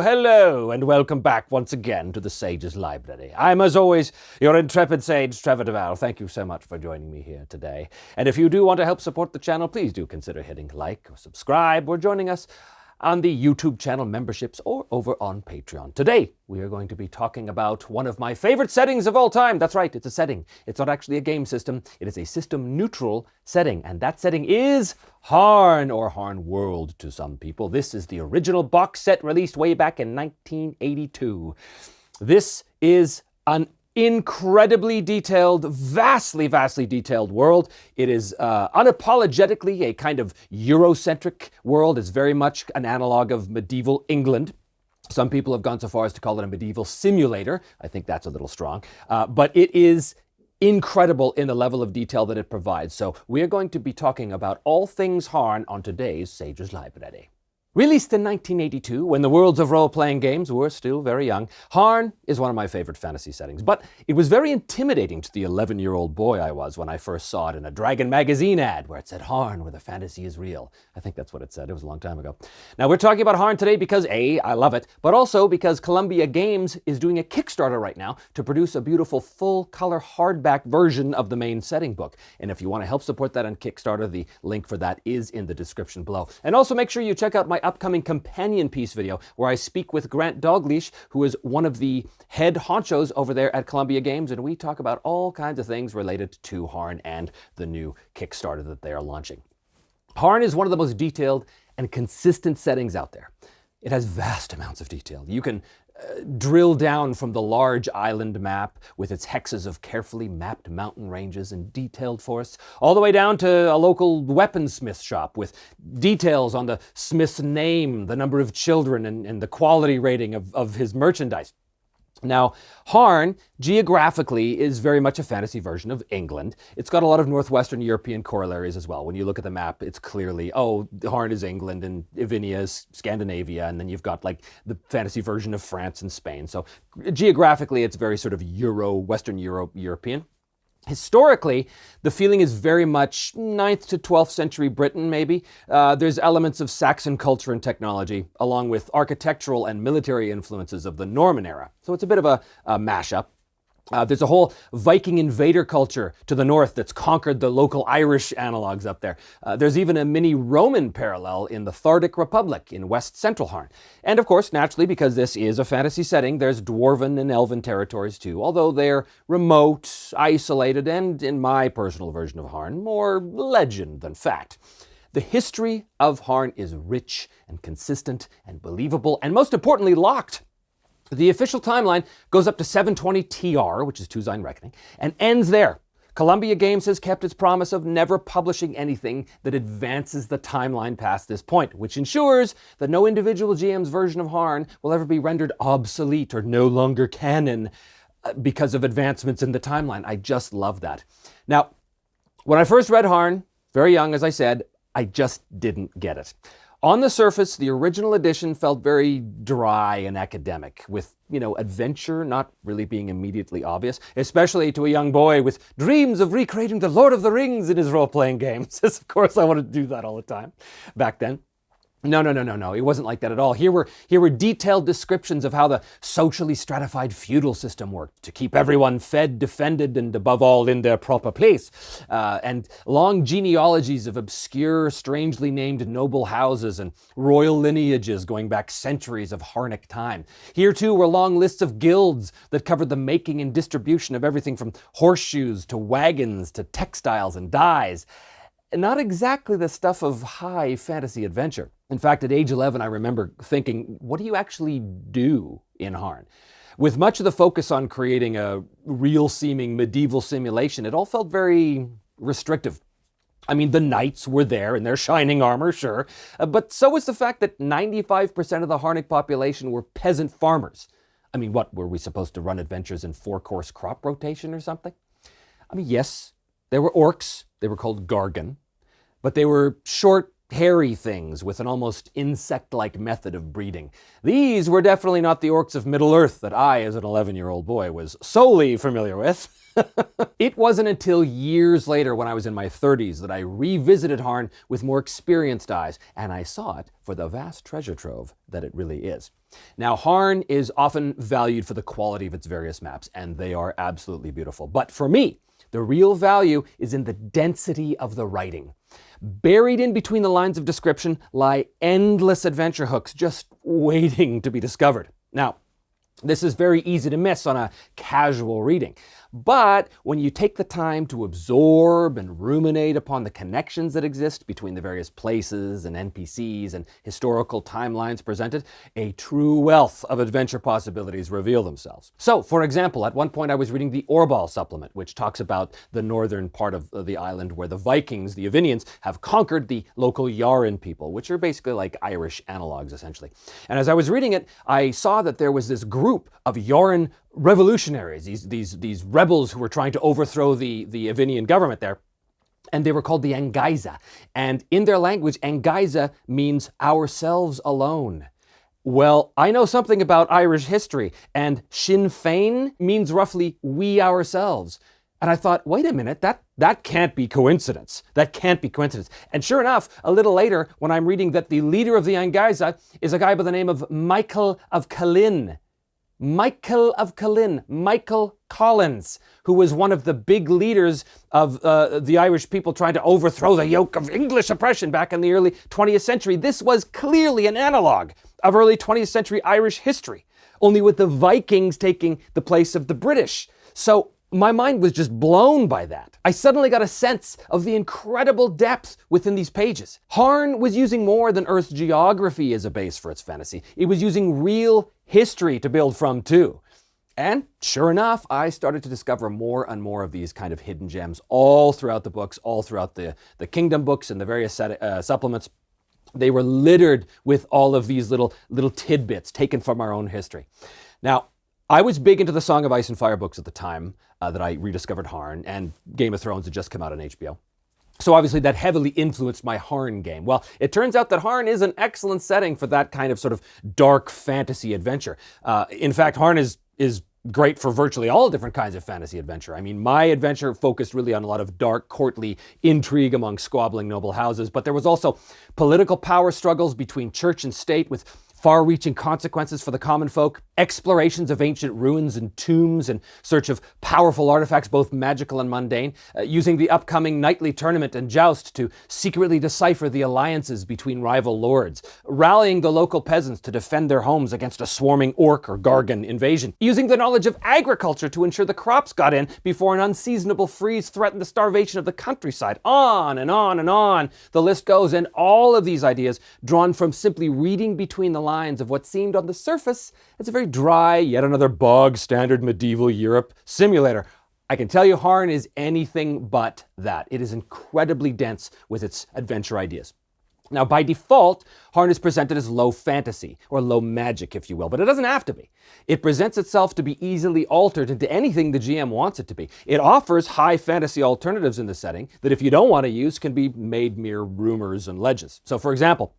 Hello, and welcome back once again to the Sage's Library. I'm, as always, your intrepid sage, Trevor DeVal. Thank you so much for joining me here today. And if you do want to help support the channel, please do consider hitting like or subscribe or joining us on the YouTube channel memberships or over on Patreon. Today, we are going to be talking about one of my favorite settings of all time. That's right, it's a setting. It's not actually a game system. It is a system-neutral setting, and that setting is Harn, or Harn World to some people. This is the original box set released way back in 1982. This is an incredibly detailed, vastly detailed world. It is unapologetically a kind of Eurocentric world. It's very much an analog of medieval England. Some people have gone so far as to call it a medieval simulator. I think that's a little strong. But it is incredible in the level of detail that it provides. So we are going to be talking about all things Harn on today's Sage's Library. Released in 1982, when the worlds of role-playing games were still very young, Harn is one of my favorite fantasy settings, but it was very intimidating to the 11-year-old boy I was when I first saw it in a Dragon magazine ad where it said, Harn, where the fantasy is real. I think that's what it said. It was a long time ago. Now, we're talking about Harn today because A, I love it, but also because Columbia Games is doing a Kickstarter right now to produce a beautiful full-color hardback version of the main setting book. And if you want to help support that on Kickstarter, the link for that is in the description below. And also make sure you check out my upcoming companion piece video where I speak with Grant Dalgleish, who is one of the head honchos over there at Columbia Games, and we talk about all kinds of things related to Harn and the new Kickstarter that they are launching. Harn is one of the most detailed and consistent settings out there. It has vast amounts of detail. You can drill down from the large island map with its hexes of carefully mapped mountain ranges and detailed forests, all the way down to a local weaponsmith shop with details on the smith's name, the number of children, and the quality rating of his merchandise. Now, Harn, geographically, is very much a fantasy version of England. It's got a lot of Northwestern European corollaries as well. When you look at the map, it's clearly, Harn is England and Ivinia is Scandinavia, and then you've got like the fantasy version of France and Spain. So geographically, it's very sort of Western European. Historically, the feeling is very much 9th to 12th century Britain, maybe. There's elements of Saxon culture and technology, along with architectural and military influences of the Norman era. So it's a bit of a mashup. There's a whole Viking invader culture to the north that's conquered the local Irish analogs up there. There's even a mini Roman parallel in the Thardic Republic in west central Harn. And of course, naturally, because this is a fantasy setting, there's dwarven and elven territories too, although they're remote, isolated, and in my personal version of Harn, more legend than fact. The history of Harn is rich and consistent and believable, and most importantly, locked. The official timeline goes up to 720 TR, which is Tuesday reckoning, and ends there. Columbia Games has kept its promise of never publishing anything that advances the timeline past this point, which ensures that no individual GM's version of Harn will ever be rendered obsolete or no longer canon because of advancements in the timeline. I just love that. Now, when I first read Harn, very young as I said, I just didn't get it. On the surface, the original edition felt very dry and academic, with, adventure not really being immediately obvious, especially to a young boy with dreams of recreating the Lord of the Rings in his role-playing games. Of course, I wanted to do that all the time back then. No. It wasn't like that at all. Here were detailed descriptions of how the socially stratified feudal system worked to keep everyone fed, defended, and above all in their proper place. And long genealogies of obscure, strangely named noble houses and royal lineages going back centuries of Harnic time. Here too were long lists of guilds that covered the making and distribution of everything from horseshoes to wagons to textiles and dyes. Not exactly the stuff of high fantasy adventure. In fact, at age 11, I remember thinking, what do you actually do in Harn? With much of the focus on creating a real-seeming medieval simulation, it all felt very restrictive. I mean, the knights were there in their shining armor, sure, but so was the fact that 95% of the Harnic population were peasant farmers. I mean, what, were we supposed to run adventures in 4-course crop rotation or something? I mean, yes, there were orcs. They were called Gargan, but they were short, hairy things with an almost insect-like method of breeding. These were definitely not the orcs of Middle-earth that I, as an 11-year-old boy, was solely familiar with. It wasn't until years later, when I was in my 30s, that I revisited Harn with more experienced eyes, and I saw it for the vast treasure trove that it really is. Now, Harn is often valued for the quality of its various maps, and they are absolutely beautiful. But for me, the real value is in the density of the writing. Buried in between the lines of description lie endless adventure hooks just waiting to be discovered. Now, this is very easy to miss on a casual reading. But when you take the time to absorb and ruminate upon the connections that exist between the various places and NPCs and historical timelines presented, a true wealth of adventure possibilities reveal themselves. So, for example, at one point I was reading the Orbal supplement, which talks about the northern part of the island where the Vikings, the Avinians, have conquered the local Yaran people, which are basically like Irish analogs, essentially. And as I was reading it, I saw that there was this group of Yaran revolutionaries, these rebels who were trying to overthrow the Avinian government there, and they were called the Angaiza. And in their language, Angaiza means ourselves alone. Well, I know something about Irish history, and Sinn Féin means roughly we ourselves. And I thought, wait a minute, that can't be coincidence. That can't be coincidence. And sure enough, a little later, when I'm reading that the leader of the Angaiza is a guy by the name of Michael of Calin. Michael Collins, who was one of the big leaders of the Irish people trying to overthrow the yoke of English oppression back in the early 20th century. This was clearly an analog of early 20th century Irish history, only with the Vikings taking the place of the British. So my mind was just blown by that. I suddenly got a sense of the incredible depth within these pages. Harn was using more than Earth's geography as a base for its fantasy. It was using real history to build from too. And sure enough, I started to discover more and more of these kind of hidden gems all throughout the books, all throughout the Kingdom books and the various supplements. They were littered with all of these little tidbits taken from our own history. Now, I was big into the Song of Ice and Fire books at the time that I rediscovered Harn, and Game of Thrones had just come out on HBO. So obviously that heavily influenced my Harn game. Well, it turns out that Harn is an excellent setting for that kind of sort of dark fantasy adventure. In fact, Harn is great for virtually all different kinds of fantasy adventure. I mean, my adventure focused really on a lot of dark courtly intrigue among squabbling noble houses, but there was also political power struggles between church and state with far-reaching consequences for the common folk, explorations of ancient ruins and tombs in search of powerful artifacts, both magical and mundane, using the upcoming knightly tournament and joust to secretly decipher the alliances between rival lords, rallying the local peasants to defend their homes against a swarming orc or Gargan invasion, using the knowledge of agriculture to ensure the crops got in before an unseasonable freeze threatened the starvation of the countryside. On and on and on the list goes, and all of these ideas drawn from simply reading between the lines of what seemed on the surface as a very dry, yet another bog standard medieval Europe simulator. I can tell you Harn is anything but that. It is incredibly dense with its adventure ideas. Now, by default, Harn is presented as low fantasy, or low magic, if you will, but it doesn't have to be. It presents itself to be easily altered into anything the GM wants it to be. It offers high fantasy alternatives in the setting that, if you don't want to use, can be made mere rumors and legends. So, for example,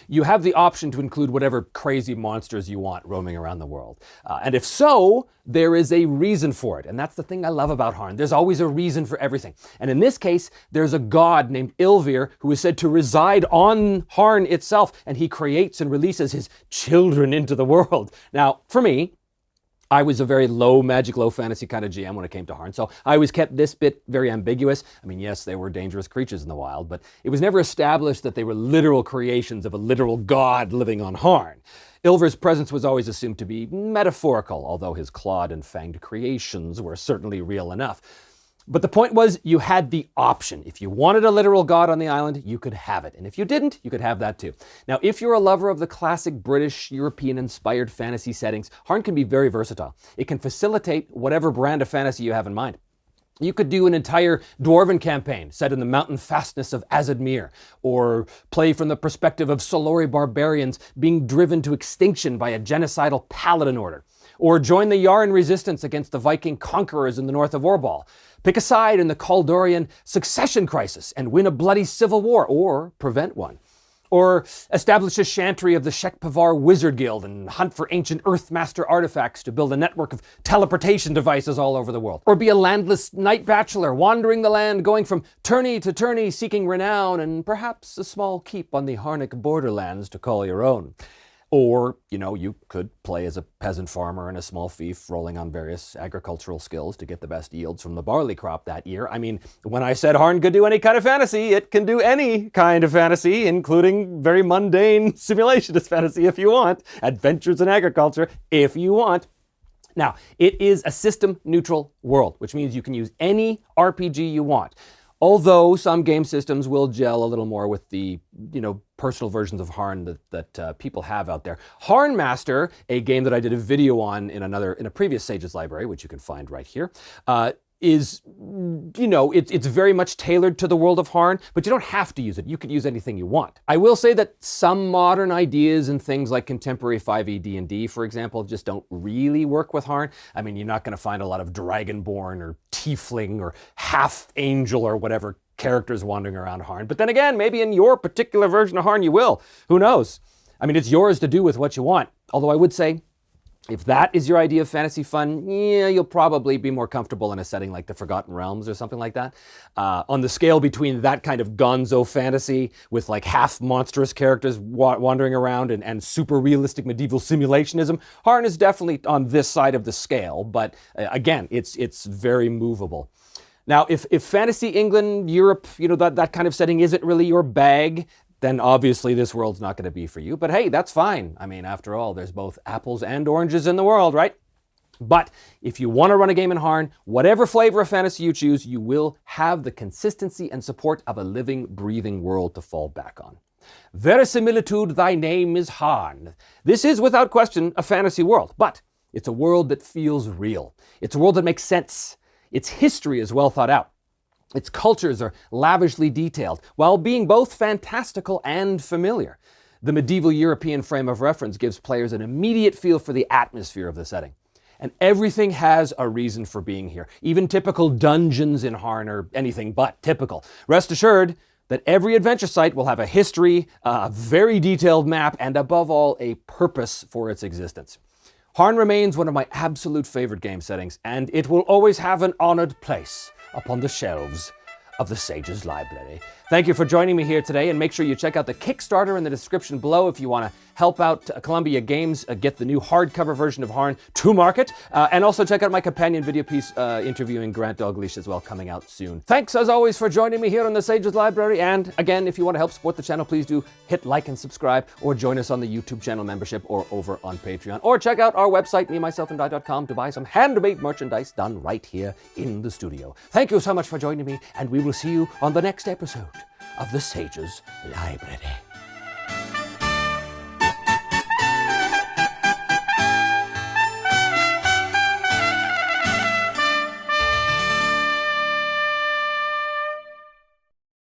you have the option to include whatever crazy monsters you want roaming around the world. And if so, there is a reason for it. And that's the thing I love about Harn. There's always a reason for everything. And in this case, there's a god named Ilvir who is said to reside on Harn itself, and he creates and releases his children into the world. Now, for me, I was a very low magic, low fantasy kind of GM when it came to Harn, so I always kept this bit very ambiguous. I mean, yes, they were dangerous creatures in the wild, but it was never established that they were literal creations of a literal god living on Harn. Ilvir's presence was always assumed to be metaphorical, although his clawed and fanged creations were certainly real enough. But the point was, you had the option. If you wanted a literal god on the island, you could have it. And if you didn't, you could have that too. Now, if you're a lover of the classic British, European-inspired fantasy settings, Harn can be very versatile. It can facilitate whatever brand of fantasy you have in mind. You could do an entire dwarven campaign set in the mountain fastness of Azadmir, or play from the perspective of Solori barbarians being driven to extinction by a genocidal paladin order, or join the Yaran resistance against the Viking conquerors in the north of Orbal. Pick a side in the Kaldorian succession crisis and win a bloody civil war, or prevent one. Or establish a chantry of the Shekpavar Wizard Guild and hunt for ancient Earthmaster artifacts to build a network of teleportation devices all over the world. Or be a landless knight bachelor, wandering the land, going from tourney to tourney, seeking renown, and perhaps a small keep on the Harnic borderlands to call your own. Or, you could play as a peasant farmer and a small fief, rolling on various agricultural skills to get the best yields from the barley crop that year. I mean, when I said Harn could do any kind of fantasy, it can do any kind of fantasy, including very mundane simulationist fantasy if you want, adventures in agriculture if you want. Now, it is a system-neutral world, which means you can use any RPG you want. Although some game systems will gel a little more with the, personal versions of Harn that people have out there. Harn Master, a game that I did a video on in a previous Sages library, which you can find right here, is, it's very much tailored to the world of Harn, but you don't have to use it. You could use anything you want. I will say that some modern ideas and things like contemporary 5e D&D, for example, just don't really work with Harn. I mean, you're not going to find a lot of Dragonborn or Tiefling or Half-Angel or whatever characters wandering around Harn. But then again, maybe in your particular version of Harn you will. Who knows? I mean, it's yours to do with what you want. Although I would say, if that is your idea of fantasy fun, you'll probably be more comfortable in a setting like the Forgotten Realms or something like that. On the scale between that kind of gonzo fantasy with like half monstrous characters wandering around and super realistic medieval simulationism, Harn is definitely on this side of the scale, but again, it's very movable. Now, if fantasy England, Europe, that kind of setting isn't really your bag, then obviously this world's not going to be for you. But hey, that's fine. I mean, after all, there's both apples and oranges in the world, right? But if you want to run a game in Harn, whatever flavor of fantasy you choose, you will have the consistency and support of a living, breathing world to fall back on. Verisimilitude, thy name is Harn. This is, without question, a fantasy world, but it's a world that feels real. It's a world that makes sense. Its history is well thought out. Its cultures are lavishly detailed, while being both fantastical and familiar. The medieval European frame of reference gives players an immediate feel for the atmosphere of the setting. And everything has a reason for being here. Even typical dungeons in Harn are anything but typical. Rest assured that every adventure site will have a history, a very detailed map, and above all, a purpose for its existence. Harn remains one of my absolute favorite game settings, and it will always have an honored place upon the shelves of the Sages Library. Thank you for joining me here today, and make sure you check out the Kickstarter in the description below if you want to help out Columbia Games get the new hardcover version of Harn to market, and also check out my companion video piece interviewing Grant Dalglish as well, coming out soon. Thanks as always for joining me here on the Sages Library, and again, if you want to help support the channel, please do hit like and subscribe, or join us on the YouTube channel membership or over on Patreon, or check out our website, memyselfandI.com, to buy some handmade merchandise done right here in the studio. Thank you so much for joining me, and we will see you on the next episode of the Sages Library.